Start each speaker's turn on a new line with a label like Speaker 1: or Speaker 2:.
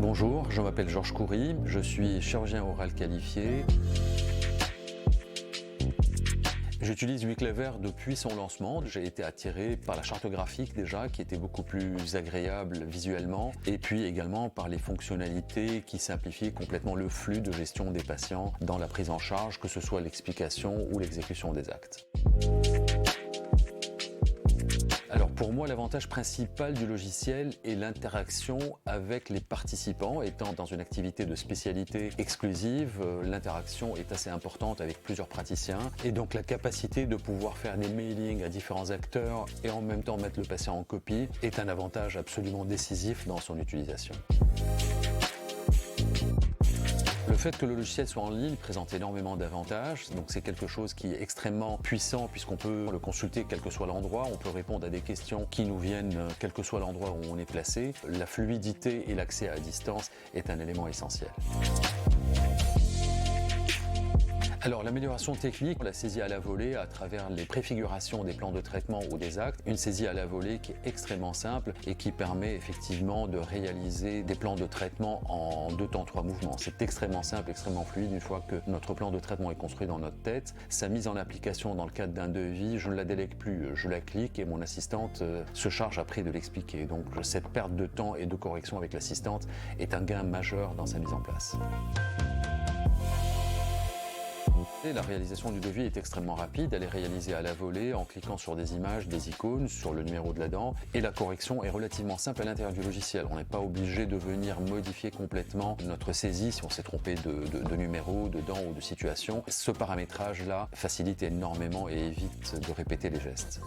Speaker 1: Bonjour, je m'appelle Georges Coury, je suis chirurgien oral qualifié. J'utilise Wiclever depuis son lancement. J'ai été attiré par la charte graphique déjà, qui était beaucoup plus agréable visuellement, et puis également par les fonctionnalités qui simplifient complètement le flux de gestion des patients dans la prise en charge, que ce soit l'explication ou l'exécution des actes. Alors pour moi, l'avantage principal du logiciel est l'interaction avec les participants. Étant dans une activité de spécialité exclusive, l'interaction est assez importante avec plusieurs praticiens et donc la capacité de pouvoir faire des mailings à différents acteurs et en même temps mettre le patient en copie est un avantage absolument décisif dans son utilisation. Le fait que le logiciel soit en ligne présente énormément d'avantages, donc c'est quelque chose qui est extrêmement puissant puisqu'on peut le consulter quel que soit l'endroit, on peut répondre à des questions qui nous viennent quel que soit l'endroit où on est placé. La fluidité et l'accès à distance est un élément essentiel. Alors l'amélioration technique, la saisie à la volée à travers les préfigurations des plans de traitement ou des actes, une saisie à la volée qui est extrêmement simple et qui permet effectivement de réaliser des plans de traitement en 2 temps 3 mouvements. C'est extrêmement simple, extrêmement fluide une fois que notre plan de traitement est construit dans notre tête. Sa mise en application dans le cadre d'un devis, je ne la délègue plus, je la clique et mon assistante se charge après de l'expliquer. Donc cette perte de temps et de correction avec l'assistante est un gain majeur dans sa mise en place. Et la réalisation du devis est extrêmement rapide, elle est réalisée à la volée en cliquant sur des images, des icônes, sur le numéro de la dent et la correction est relativement simple à l'intérieur du logiciel. On n'est pas obligé de venir modifier complètement notre saisie si on s'est trompé de numéro, de dent ou de situation. Ce paramétrage-là facilite énormément et évite de répéter les gestes.